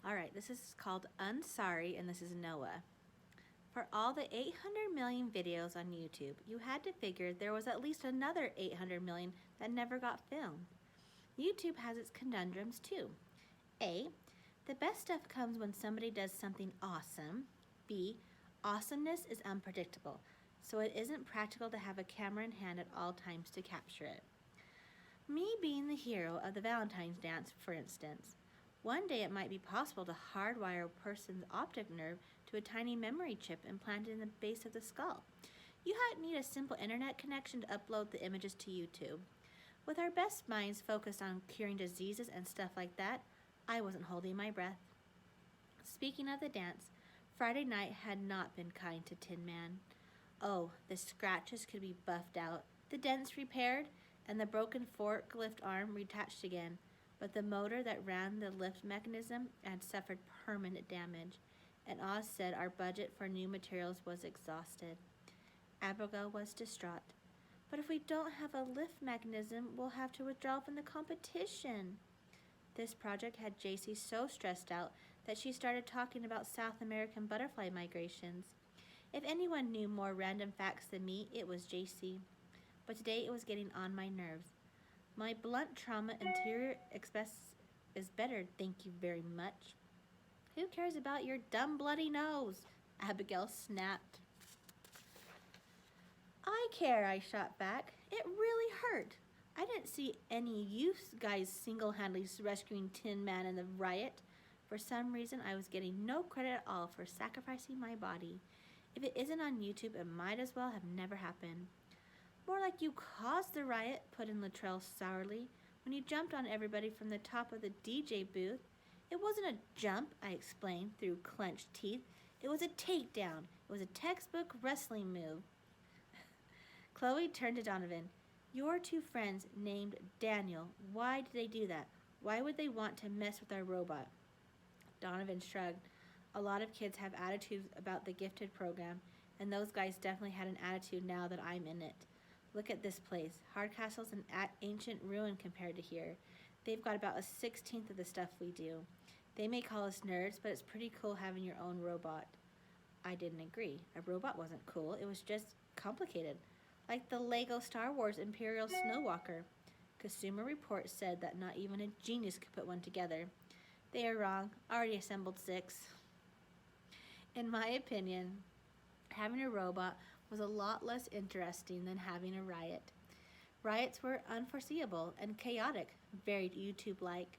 All right, this is called Unsorry, and this is Noah. For all the 800 million videos on YouTube, you had to figure there was at least another 800 million that never got filmed. YouTube has its conundrums too. A, the best stuff comes when somebody does something awesome. B, awesomeness is unpredictable, so it isn't practical to have a camera in hand at all times to capture it. Me being the hero of the Valentine's dance, for instance. One day it might be possible to hardwire a person's optic nerve to a tiny memory chip implanted in the base of the skull. You need a simple internet connection to upload the images to YouTube. With our best minds focused on curing diseases and stuff like that, I wasn't holding my breath. Speaking of the dance, Friday night had not been kind to Tin Man. Oh, the scratches could be buffed out, the dents repaired, and the broken forklift arm reattached again, but the motor that ran the lift mechanism had suffered permanent damage, and Oz said our budget for new materials was exhausted. Abigail was distraught. But if we don't have a lift mechanism, we'll have to withdraw from the competition. This project had JC so stressed out that she started talking about South American butterfly migrations. If anyone knew more random facts than me, it was JC. But today it was getting on my nerves. My blunt trauma interior express is better, thank you very much. Who cares about your dumb bloody nose? Abigail snapped. I care, I shot back. It really hurt. I didn't see any of you guys single-handedly rescuing Tin Man in the riot. For some reason, I was getting no credit at all for sacrificing my body. If it isn't on YouTube, it might as well have never happened. More like you caused the riot, put in Latrell sourly, when you jumped on everybody from the top of the DJ booth. It wasn't a jump, I explained through clenched teeth. It was a takedown. It was a textbook wrestling move. Chloe turned to Donovan. Your two friends named Daniel. Why did they do that? Why would they want to mess with our robot? Donovan shrugged. A lot of kids have attitudes about the gifted program, and those guys definitely had an attitude now that I'm in it. Look at this place. Hardcastle's an ancient ruin compared to here. They've got about a 16th of the stuff we do. They may call us nerds, but it's pretty cool having your own robot. I didn't agree. A robot wasn't cool. It was just complicated. Like the Lego Star Wars Imperial Snowwalker. Consumer Reports said that not even a genius could put one together. They are wrong. Already assembled 6. In my opinion, having a robot was a lot less interesting than having a riot. Riots were unforeseeable and chaotic, very YouTube-like.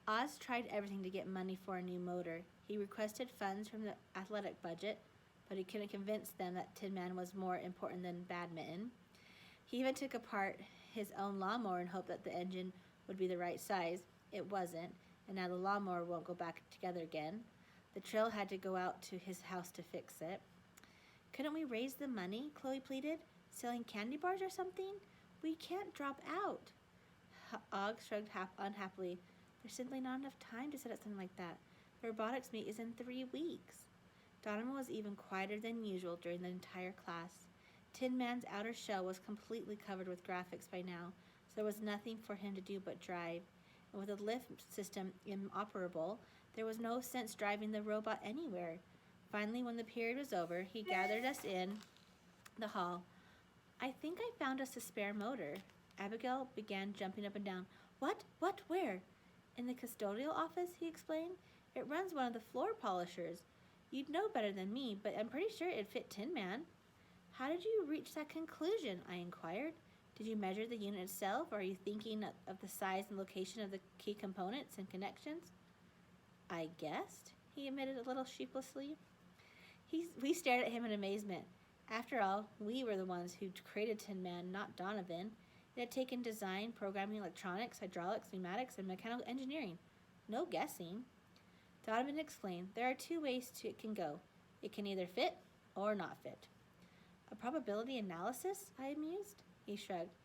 Oz tried everything to get money for a new motor. He requested funds from the athletic budget, but he couldn't convince them that Tin Man was more important than badminton. He even took apart his own lawnmower in hope that the engine would be the right size. It wasn't, and now the lawnmower won't go back together again. The trail had to go out to his house to fix it. Couldn't we raise the money? Chloe pleaded. Selling candy bars or something? We can't drop out. Og shrugged unhappily. There's simply not enough time to set up something like that. The robotics meet is in 3 weeks. Donovan was even quieter than usual during the entire class. Tin Man's outer shell was completely covered with graphics by now, so there was nothing for him to do but drive. And with the lift system inoperable, there was no sense driving the robot anywhere. Finally, when the period was over, he gathered us in the hall. I think I found us a spare motor. Abigail began jumping up and down. What? Where? In the custodial office, he explained. It runs one of the floor polishers. You'd know better than me, but I'm pretty sure it'd fit Tin Man. How did you reach that conclusion? I inquired. Did you measure the unit itself, or are you thinking of the size and location of the key components and connections? I guessed, he admitted a little sheepishly. We stared at him in amazement. After all, we were the ones who created Tin Man, not Donovan. It had taken design, programming, electronics, hydraulics, pneumatics, and mechanical engineering. No guessing. Donovan explained, there are 2 ways it can go. It can either fit or not fit. A probability analysis? I mused. He shrugged.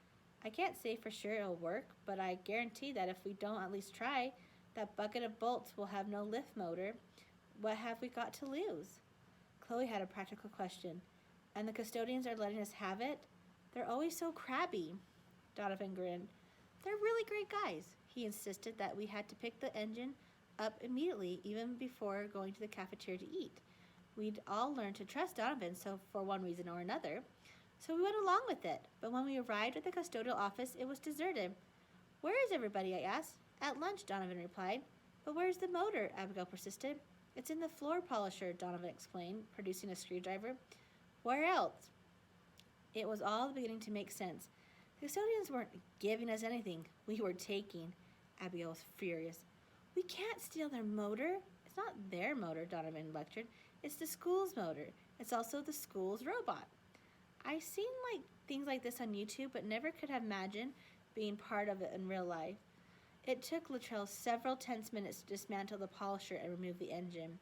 I can't say for sure it'll work, but I guarantee that if we don't at least try, that bucket of bolts will have no lift motor. What have we got to lose? Chloe had a practical question. And the custodians are letting us have it? They're always so crabby. Donovan grinned. They're really great guys. He insisted that we had to pick the engine up immediately, even before going to the cafeteria to eat. We'd all learned to trust Donovan, so for one reason or another. So we went along with it. But when we arrived at the custodial office, it was deserted. Where is everybody? I asked. At lunch, Donovan replied. But where's the motor? Abigail persisted. It's in the floor polisher, Donovan explained, producing a screwdriver. Where else? It was all beginning to make sense. The custodians weren't giving us anything. We were taking. Abigail was furious. We can't steal their motor. It's not their motor, Donovan lectured. It's the school's motor. It's also the school's robot. I've seen things like this on YouTube, but never could have imagined being part of it in real life. It took Latrell several tense minutes to dismantle the polisher and remove the engine.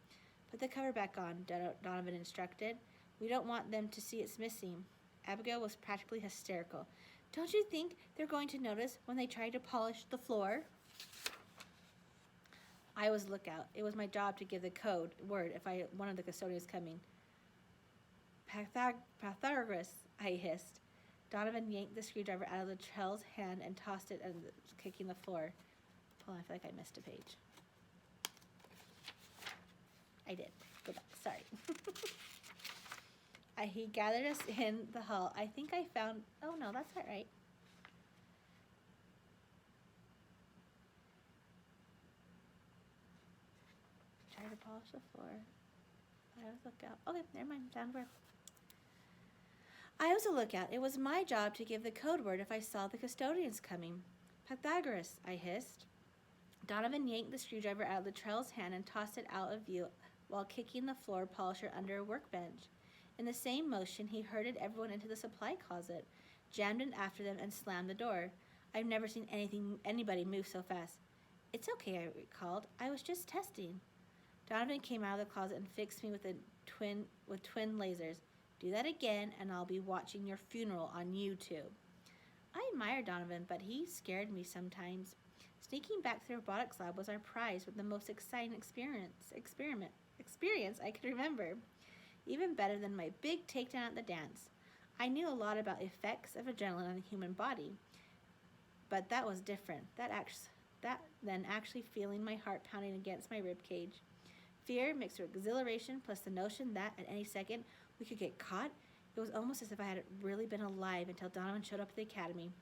Put the cover back on, Donovan instructed. We don't want them to see it's missing. Abigail was practically hysterical. Don't you think they're going to notice when they try to polish the floor? I was lookout. It was my job to give the code word if one of the custodians coming. Pythagoras, I hissed. Donovan yanked the screwdriver out of Latrell's hand and tossed it, kicking the floor. Hold on, I feel like I missed a page. I did. Go back. Sorry. He gathered us in the hall. I think I found... Oh, no, that's not right. Try to polish the floor. I was lookout. Okay, never mind. Found where. I was a lookout. It was my job to give the code word if I saw the custodians coming. Pythagoras, I hissed. Donovan yanked the screwdriver out of Latrell's hand and tossed it out of view while kicking the floor polisher under a workbench. In the same motion, he herded everyone into the supply closet, jammed in after them, and slammed the door. I've never seen anybody move so fast. It's okay, I recalled. I was just testing. Donovan came out of the closet and fixed me with twin lasers. Do that again, and I'll be watching your funeral on YouTube. I admire Donovan, but he scared me sometimes. Sneaking back to the robotics lab was our prize with the most exciting experience I could remember. Even better than my big takedown at the dance. I knew a lot about effects of adrenaline on the human body, but that was different. Than actually feeling my heart pounding against my rib cage. Fear mixed with exhilaration plus the notion that at any second we could get caught. It was almost as if I had really been alive until Donovan showed up at the academy.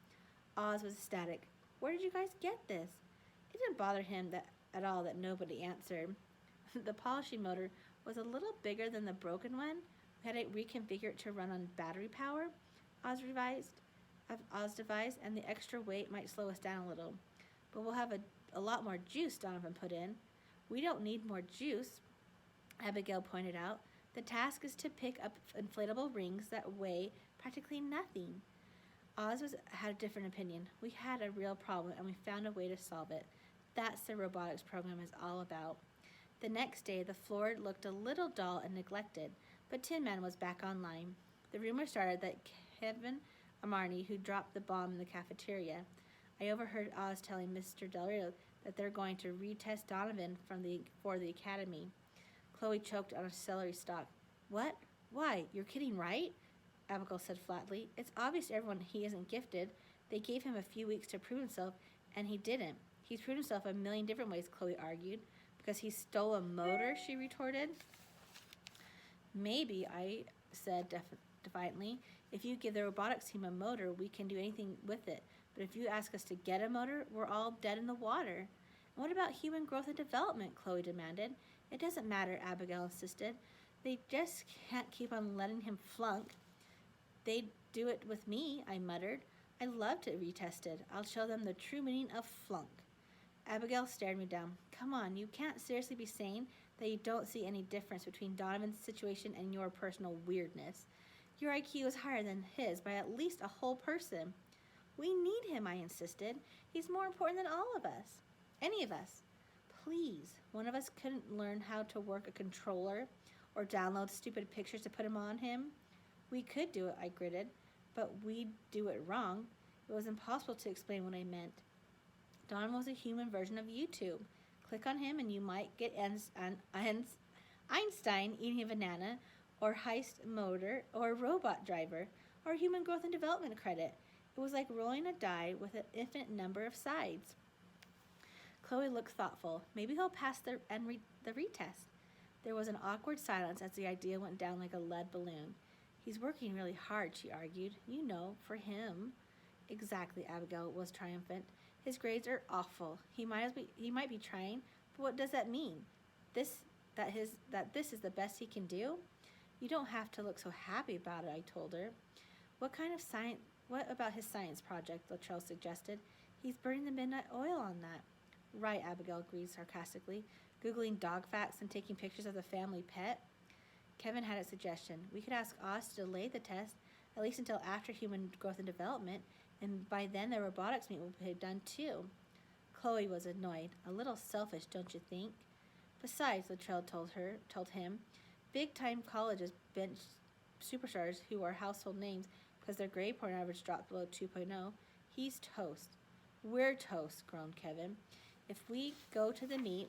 Oz was ecstatic. Where did you guys get this? It didn't bother him at all that nobody answered. The polishing motor was a little bigger than the broken one. We had to reconfigure it to run on battery power, Oz devised, and the extra weight might slow us down a little. But we'll have a lot more juice, Donovan put in. We don't need more juice, Abigail pointed out. The task is to pick up inflatable rings that weigh practically nothing. Oz had a different opinion. We had a real problem, and we found a way to solve it. That's the robotics program is all about. The next day, the floor looked a little dull and neglected, but Tin Man was back online. The rumor started that Kevin Amarni, who dropped the bomb in the cafeteria. I overheard Oz telling Mr. Del Rio that they're going to retest Donovan for the academy. Chloe choked on a celery stalk. What? Why? You're kidding, right? Abigail said flatly. It's obvious to everyone he isn't gifted. They gave him a few weeks to prove himself, and he didn't. He's proved himself a million different ways, Chloe argued. Because he stole a motor, she retorted. Maybe, I said defiantly. If you give the robotics team a motor, we can do anything with it. But if you ask us to get a motor, we're all dead in the water. And what about human growth and development, Chloe demanded. It doesn't matter, Abigail insisted. They just can't keep on letting him flunk. They'd do it with me, I muttered. I love to retest it. I'll show them the true meaning of flunk. Abigail stared me down. Come on, you can't seriously be saying that you don't see any difference between Donovan's situation and your personal weirdness. Your IQ is higher than his by at least a whole person. We need him, I insisted. He's more important than all of us. Any of us. Please, one of us couldn't learn how to work a controller or download stupid pictures to put him on him. We could do it, I gritted, but we'd do it wrong. It was impossible to explain what I meant. Don was a human version of YouTube. Click on him and you might get Einstein eating a banana, or heist motor, or robot driver, or human growth and development credit. It was like rolling a die with an infinite number of sides. Chloe looked thoughtful. Maybe he'll pass the retest. There was an awkward silence as the idea went down like a lead balloon. He's working really hard, she argued. You know, for him. Exactly, Abigail was triumphant. His grades are awful. He might be trying, but what does that mean? That this is the best he can do? You don't have to look so happy about it, I told her. What about his science project? Luttrell suggested. He's burning the midnight oil on that. Right, Abigail agreed sarcastically. Googling dog facts and taking pictures of the family pet. Kevin had a suggestion. We could ask Oz to delay the test, at least until after human growth and development, and by then the robotics meet will be done too. Chloe was annoyed. A little selfish, don't you think? Besides, Luttrell told him, big-time colleges bench superstars who are household names because their grade point average dropped below 2.0. He's toast. We're toast, groaned Kevin. If we go to the meet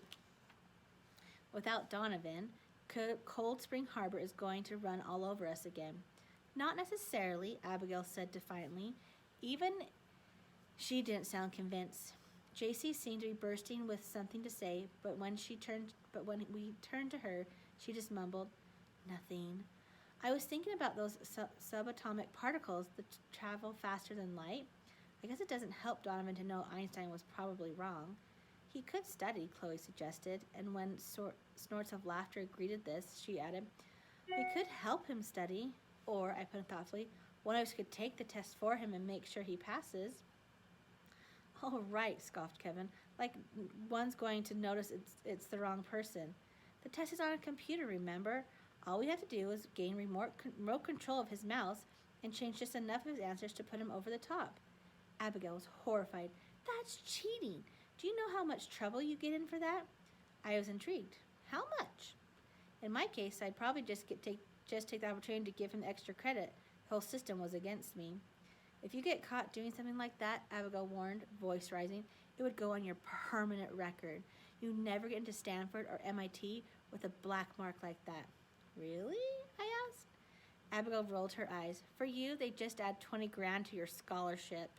without Donovan, Cold Spring Harbor is going to run all over us again. Not necessarily, Abigail said defiantly. Even she didn't sound convinced. JC seemed to be bursting with something to say, but when we turned to her, she just mumbled, nothing. I was thinking about those subatomic particles that travel faster than light. I guess it doesn't help Donovan to know Einstein was probably wrong. He could study, Chloe suggested, and when snorts of laughter greeted this, she added, we could help him study, or, I put it thoughtfully, one of us could take the test for him and make sure he passes. Oh, right, scoffed Kevin, like one's going to notice it's the wrong person. The test is on a computer, remember? All we have to do is gain remote control of his mouse and change just enough of his answers to put him over the top. Abigail was horrified. That's cheating. Do you know how much trouble you get in for that? I was intrigued. How much? In my case, I'd probably just take the opportunity to give him extra credit. The whole system was against me. If you get caught doing something like that, Abigail warned, voice rising, it would go on your permanent record. You never get into Stanford or MIT with a black mark like that. Really? I asked. Abigail rolled her eyes. For you, they just add 20 grand to your scholarship.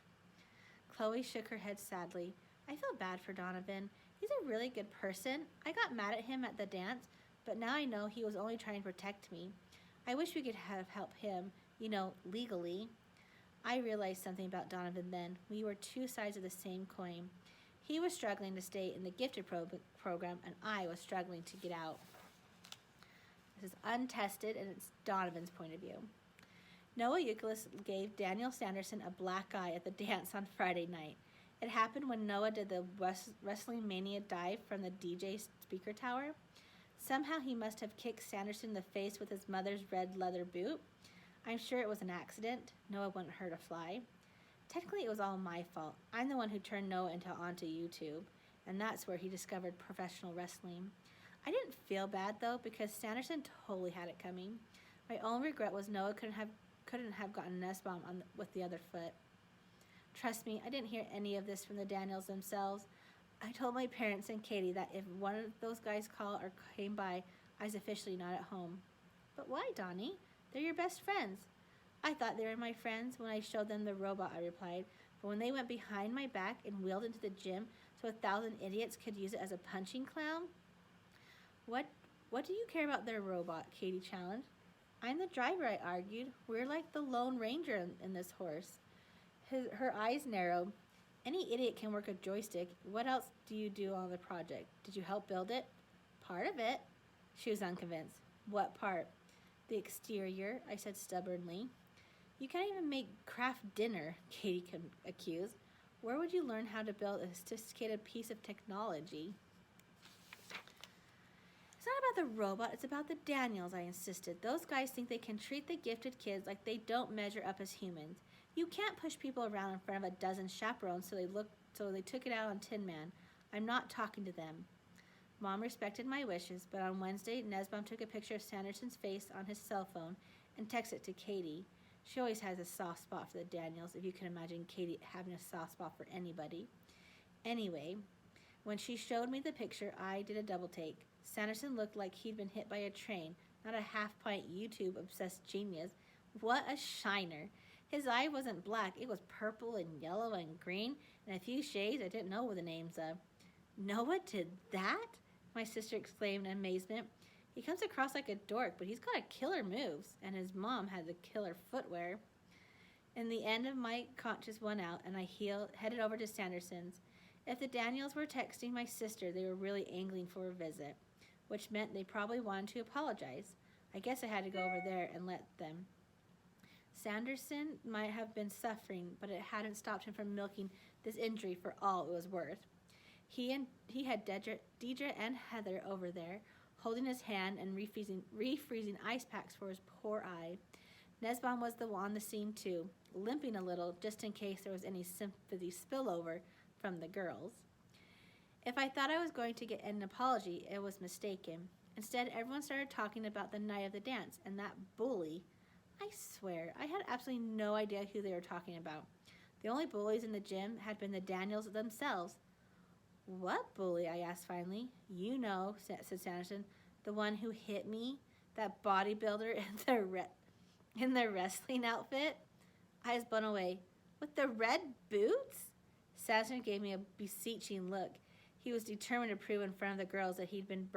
Chloe shook her head sadly. I feel bad for Donovan. He's a really good person. I got mad at him at the dance, but now I know he was only trying to protect me. I wish we could have helped him, legally. I realized something about Donovan then. We were two sides of the same coin. He was struggling to stay in the gifted program, and I was struggling to get out. This is untested, and it's Donovan's point of view. Noah Euclid gave Daniel Sanderson a black eye at the dance on Friday night. It happened when Noah did the Wrestling Mania dive from the DJ speaker tower. Somehow he must have kicked Sanderson in the face with his mother's red leather boot. I'm sure it was an accident. Noah wouldn't hurt a fly. Technically, it was all my fault. I'm the one who turned Noah onto YouTube, and that's where he discovered professional wrestling. I didn't feel bad, though, because Sanderson totally had it coming. My only regret was Noah couldn't have gotten an S-bomb with the other foot. Trust me, I didn't hear any of this from the Daniels themselves. I told my parents and Katie that if one of those guys called or came by, I was officially not at home. But why, Donnie? They're your best friends. I thought they were my friends when I showed them the robot, I replied. But when they went behind my back and wheeled into the gym so 1,000 idiots could use it as a punching clown? What do you care about their robot? Katie challenged. I'm the driver, I argued. We're like the Lone Ranger in this horse. Her eyes narrowed. Any idiot can work a joystick. What else do you do on the project? Did you help build it? Part of it. She was unconvinced. What part? The exterior, I said stubbornly. You can't even make craft dinner, Katie accused. Where would you learn how to build a sophisticated piece of technology? It's not about the robot, it's about the Daniels, I insisted. Those guys think they can treat the gifted kids like they don't measure up as humans. You can't push people around in front of a dozen chaperones so they took it out on Tin Man. I'm not talking to them. Mom respected my wishes, but on Wednesday, Nesbaum took a picture of Sanderson's face on his cell phone and texted it to Katie. She always has a soft spot for the Daniels, if you can imagine Katie having a soft spot for anybody. Anyway, when she showed me the picture, I did a double take. Sanderson looked like he'd been hit by a train, not a half-pint YouTube-obsessed genius. What a shiner. His eye wasn't black, it was purple and yellow and green, and a few shades I didn't know the names of. Noah did that? My sister exclaimed in amazement. He comes across like a dork, but he's got killer moves, and his mom had the killer footwear. In the end of my conscience won out, and I headed over to Sanderson's. If the Daniels were texting my sister, they were really angling for a visit, which meant they probably wanted to apologize. I guess I had to go over there and let them. Sanderson might have been suffering, but it hadn't stopped him from milking this injury for all it was worth. He had Deidre and Heather over there, holding his hand and refreezing ice packs for his poor eye. Nesbaum was on the scene too, limping a little just in case there was any sympathy spillover from the girls. If I thought I was going to get an apology, it was mistaken. Instead, everyone started talking about the night of the dance and that bully. I swear, I had absolutely no idea who they were talking about. The only bullies in the gym had been the Daniels themselves. What bully? I asked finally. You know, said Sanderson, the one who hit me, that bodybuilder in the wrestling outfit. I was blown away. With the red boots? Sanderson gave me a beseeching look. He was determined to prove in front of the girls that he'd been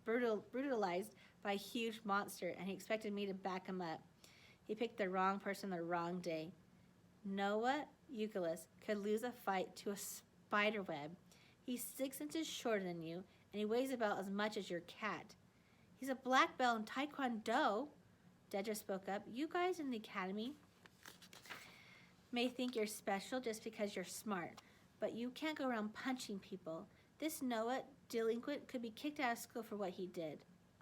brutalized by a huge monster, and he expected me to back him up. He picked the wrong person the wrong day. Noah Euclid could lose a fight to a spider web. He's 6 inches shorter than you, and he weighs about as much as your cat. He's a black belt in Taekwondo. Dedra spoke up. You guys in the academy may think you're special just because you're smart, but you can't go around punching people. This Noah delinquent could be kicked out of school for what he did.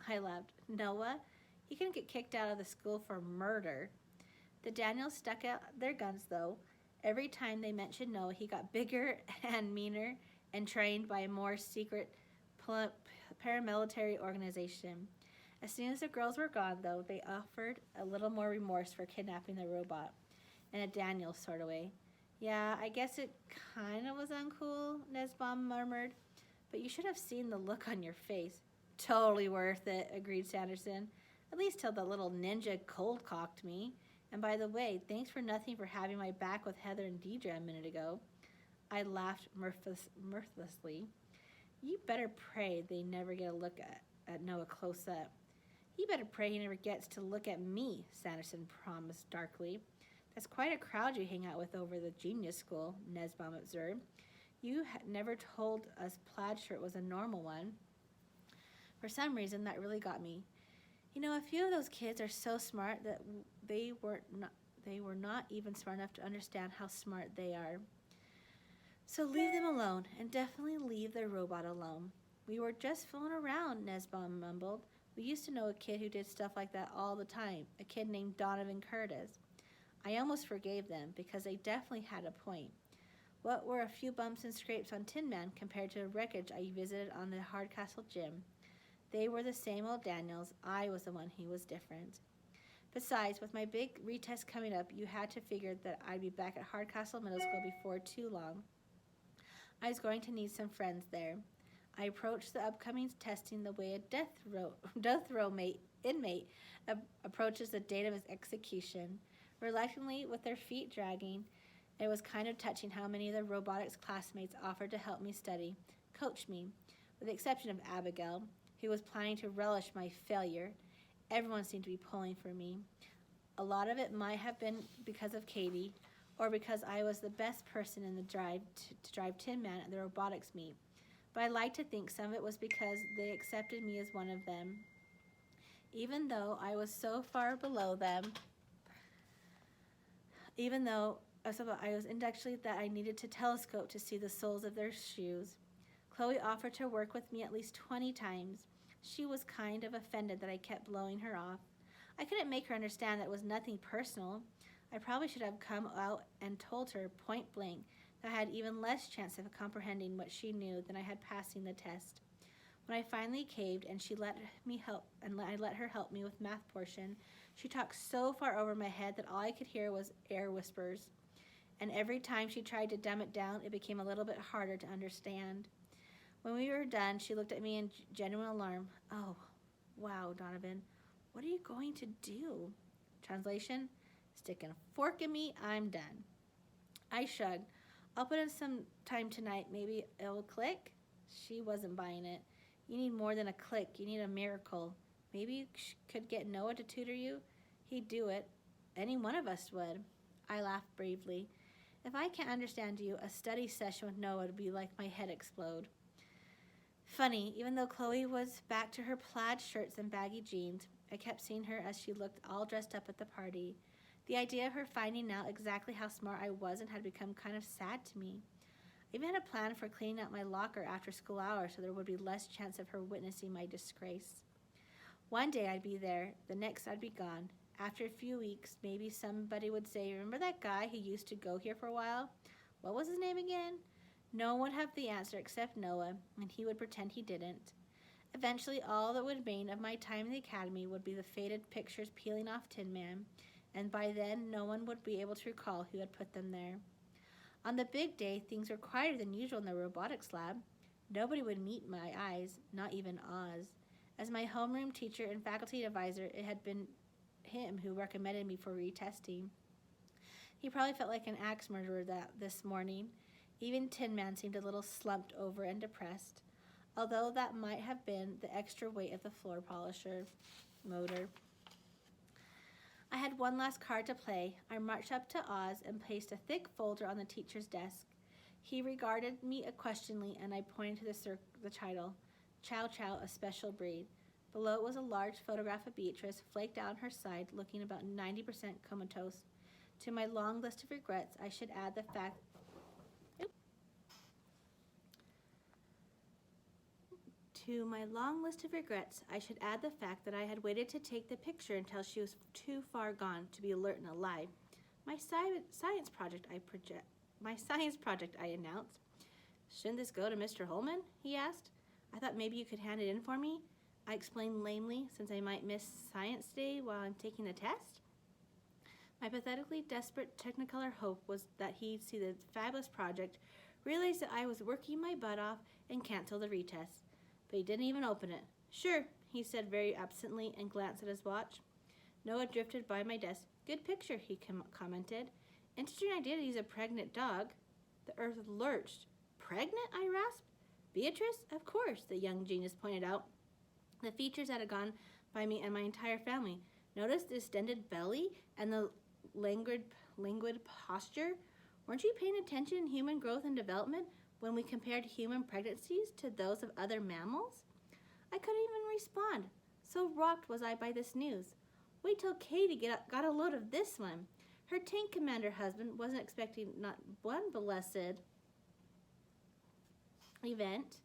I laughed. Noah? He couldn't get kicked out of the school for murder. The Daniels stuck out their guns, though. Every time they mentioned Noah, he got bigger and meaner and trained by a more secret paramilitary organization. As soon as the girls were gone, though, they offered a little more remorse for kidnapping the robot, in a Daniels sort of way. Yeah, I guess it kind of was uncool, Nesbaum murmured, but you should have seen the look on your face. Totally worth it, agreed Sanderson. At least till the little ninja cold-cocked me. And by the way, thanks for nothing for having my back with Heather and Deidre a minute ago. I laughed mirthlessly. You better pray they never get a look at Noah close up. You better pray he never gets to look at me, Sanderson promised darkly. That's quite a crowd you hang out with over the genius school, Nesbaum observed. You never told us plaid shirt was a normal one. For some reason, that really got me. You know, a few of those kids are so smart that they were not even smart enough to understand how smart they are. So leave them alone, and definitely leave the robot alone. We were just fooling around, Nesbaum mumbled. We used to know a kid who did stuff like that all the time, a kid named Donovan Curtis. I almost forgave them, because they definitely had a point. What were a few bumps and scrapes on Tin Man compared to the wreckage I visited on the Hardcastle gym? They were the same old Daniels. I was the one who was different. Besides, with my big retest coming up, you had to figure that I'd be back at Hardcastle Middle School before too long. I was going to need some friends there. I approached the upcoming testing the way a death row inmate approaches the date of his execution. Reluctantly, with their feet dragging, it was kind of touching how many of the robotics classmates offered to help me study, coach me, with the exception of Abigail, who was planning to relish my failure. Everyone seemed to be pulling for me. A lot of it might have been because of Katie, or because I was the best person in the drive to drive Tin Man at the robotics meet. But I like to think some of it was because they accepted me as one of them. Even though I was so far below them, I was intellectually that I needed to telescope to see the soles of their shoes. Chloe offered to work with me at least 20 times. She was kind of offended that I kept blowing her off. I couldn't make her understand that it was nothing personal. I probably should have come out and told her point blank that I had even less chance of comprehending what she knew than I had passing the test. When I finally caved and I let her help me with math portion, she talked so far over my head that all I could hear was air whispers. And every time she tried to dumb it down, it became a little bit harder to understand. When we were done, she looked at me in genuine alarm. Oh, wow, Donovan, what are you going to do? Translation, sticking a fork in me, I'm done. I shrugged. I'll put in some time tonight. Maybe it'll click. She wasn't buying it. You need more than a click. You need a miracle. Maybe you could get Noah to tutor you? He'd do it. Any one of us would. I laughed bravely. If I can't understand you, a study session with Noah would be like my head explode. Funny, even though Chloe was back to her plaid shirts and baggy jeans, I kept seeing her as she looked all dressed up at the party. The idea of her finding out exactly how smart I wasn't had become kind of sad to me. I even had a plan for cleaning out my locker after school hours so there would be less chance of her witnessing my disgrace. One day I'd be there, the next I'd be gone. After a few weeks, maybe somebody would say, "Remember that guy who used to go here for a while? What was his name again?" No one would have the answer except Noah, and he would pretend he didn't. Eventually, all that would remain of my time in the academy would be the faded pictures peeling off Tin Man, and by then no one would be able to recall who had put them there. On the big day, things were quieter than usual in the robotics lab. Nobody would meet my eyes, not even Oz. As my homeroom teacher and faculty advisor, it had been him who recommended me for retesting. He probably felt like an axe murderer this morning. Even Tin Man seemed a little slumped over and depressed, although that might have been the extra weight of the floor polisher motor. I had one last card to play. I marched up to Oz and placed a thick folder on the teacher's desk. He regarded me questioningly, and I pointed to the title, Chow Chow, a Special Breed. Below it was a large photograph of Beatrice, flaked out on her side, looking about 90% comatose. To my long list of regrets, I should add the fact that I had waited to take the picture until she was too far gone to be alert and alive. My science project, I announced. Shouldn't this go to Mr. Holman? He asked. I thought maybe you could hand it in for me. I explained lamely, since I might miss science day while I'm taking the test. My pathetically desperate Technicolor hope was that he'd see the fabulous project, realize that I was working my butt off, and cancel the retest. But he didn't even open it. Sure, he said very absently and glanced at his watch. Noah drifted by my desk. Good picture, he commented. Interesting idea to use a pregnant dog. The earth lurched. Pregnant? I rasped. Beatrice? Of course, the young genius pointed out the features that had gone by me and my entire family. Notice the distended belly and the languid posture? Weren't you paying attention in human growth and development when we compared human pregnancies to those of other mammals? I couldn't even respond. So rocked was I by this news. Wait till Katie got a load of this one. Her tank commander husband wasn't expecting not one blessed event,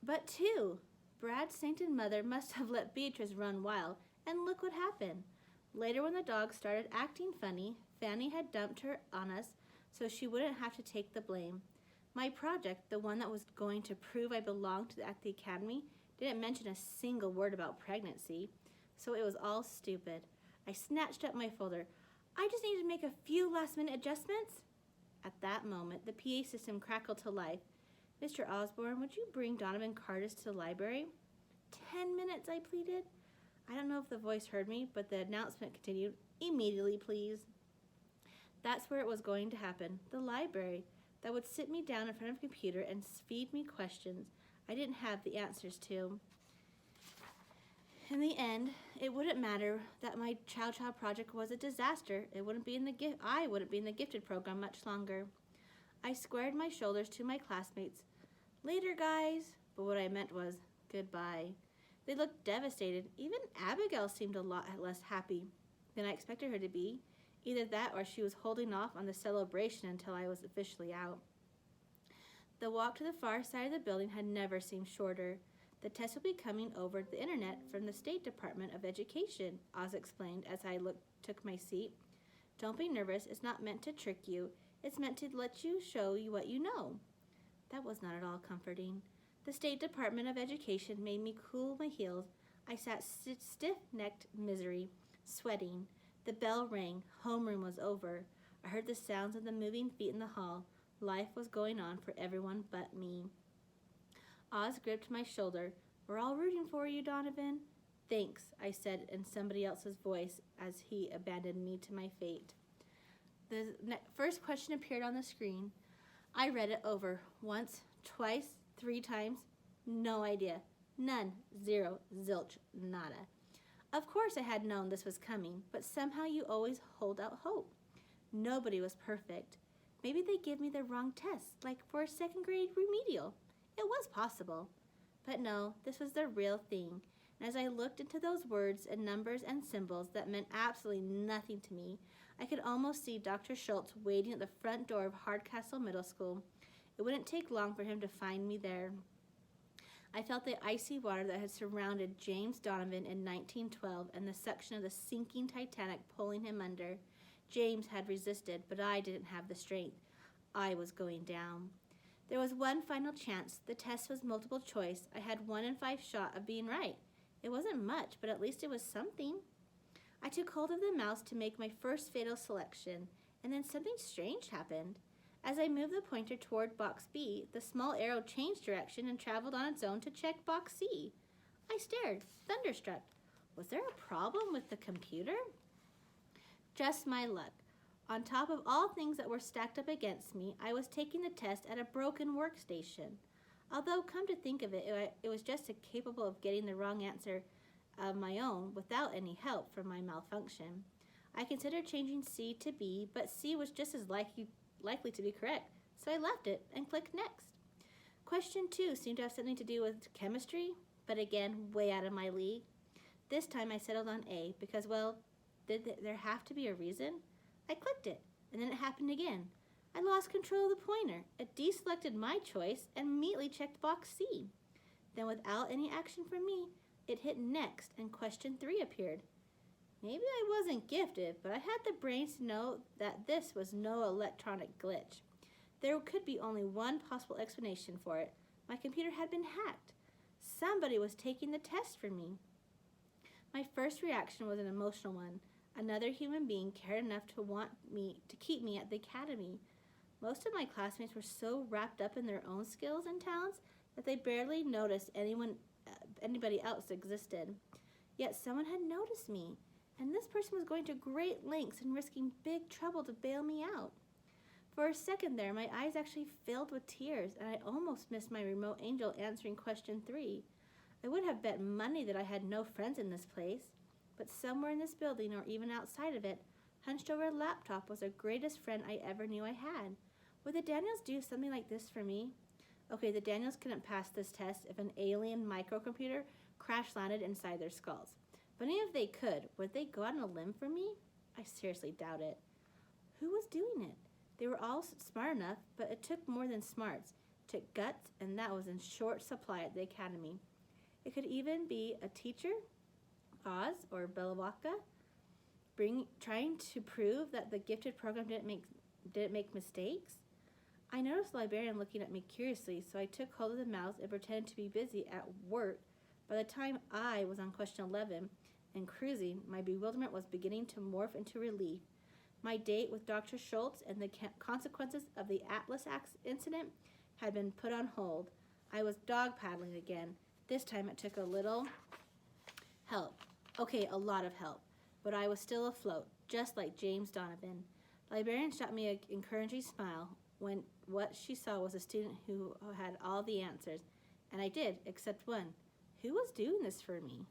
but two. Brad's sainted mother must have let Beatrice run wild, and look what happened. Later, when the dog started acting funny, Fanny had dumped her on us so she wouldn't have to take the blame. My project, the one that was going to prove I belonged at the academy, didn't mention a single word about pregnancy, so it was all stupid. I snatched up my folder. I just needed to make a few last-minute adjustments. At that moment, the PA system crackled to life. Mr. Osborne, would you bring Donovan Cardis to the library? 10 minutes, I pleaded. I don't know if the voice heard me, but the announcement continued, Immediately, please. That's where it was going to happen, the library. That would sit me down in front of a computer and feed me questions I didn't have the answers to. In the end, it wouldn't matter that my Chow Chow project was a disaster. I wouldn't be in the gifted program much longer. I squared my shoulders to my classmates. Later, guys. But what I meant was goodbye. They looked devastated. Even Abigail seemed a lot less happy than I expected her to be. Either that or she was holding off on the celebration until I was officially out. The walk to the far side of the building had never seemed shorter. The test will be coming over the internet from the State Department of Education, Oz explained as I took my seat. Don't be nervous. It's not meant to trick you. It's meant to let you show you what you know. That was not at all comforting. The State Department of Education made me cool my heels. I sat stiff-necked misery, sweating. The bell rang. Homeroom was over. I heard the sounds of the moving feet in the hall. Life was going on for everyone but me. Oz gripped my shoulder. We're all rooting for you, Donovan. Thanks, I said in somebody else's voice as he abandoned me to my fate. The first question appeared on the screen. I read it over once, Twice? 3 times? No idea. None. Zero. Zilch. Nada. Of course I had known this was coming, but somehow you always hold out hope. Nobody was perfect. Maybe they gave me the wrong test, like for a second grade remedial. It was possible. But no, this was the real thing. And as I looked into those words and numbers and symbols that meant absolutely nothing to me, I could almost see Dr. Schultz waiting at the front door of Hardcastle Middle School. It wouldn't take long for him to find me there. I felt the icy water that had surrounded James Donovan in 1912 and the suction of the sinking Titanic pulling him under. James had resisted, but I didn't have the strength. I was going down. There was one final chance. The test was multiple choice. I had 1 in 5 shot of being right. It wasn't much, but at least it was something. I took hold of the mouse to make my first fatal selection, and then something strange happened. As I moved the pointer toward box B, the small arrow changed direction and traveled on its own to check box C. I stared, thunderstruck. Was there a problem with the computer? Just my luck. On top of all things that were stacked up against me, I was taking the test at a broken workstation. Although, come to think of it, it was just capable of getting the wrong answer of my own without any help from my malfunction. I considered changing C to B, but C was just as likely to be correct, so I left it and clicked next. Question 2 seemed to have something to do with chemistry, but again, way out of my league. This time I settled on A because, well, did there have to be a reason? I clicked it, and then it happened again. I lost control of the pointer. It deselected my choice and immediately checked box C. Then without any action from me, it hit next and question 3 appeared. Maybe I wasn't gifted, but I had the brains to know that this was no electronic glitch. There could be only one possible explanation for it. My computer had been hacked. Somebody was taking the test for me. My first reaction was an emotional one. Another human being cared enough to keep me at the academy. Most of my classmates were so wrapped up in their own skills and talents that they barely noticed anybody else existed. Yet someone had noticed me, and this person was going to great lengths and risking big trouble to bail me out. For a second there, my eyes actually filled with tears, and I almost missed my remote angel answering question 3. I would have bet money that I had no friends in this place, but somewhere in this building or even outside of it, hunched over a laptop was the greatest friend I ever knew I had. Would the Daniels do something like this for me? Okay, the Daniels couldn't pass this test if an alien microcomputer crash-landed inside their skulls. But even if they could, would they go out on a limb for me? I seriously doubt it. Who was doing it? They were all smart enough, but it took more than smarts. It took guts, and that was in short supply at the academy. It could even be a teacher, Oz or Belawaka, trying to prove that the gifted program didn't make mistakes. I noticed the librarian looking at me curiously, so I took hold of the mouse and pretended to be busy at work. By the time I was on question 11 and cruising, my bewilderment was beginning to morph into relief. My date with Dr. Schultz and the consequences of the Atlas incident had been put on hold. I was dog paddling again. This time it took a little help. Okay, a lot of help. But I was still afloat, just like James Donovan. The librarian shot me an encouraging smile when what she saw was a student who had all the answers. And I did, except one. Who was doing this for me?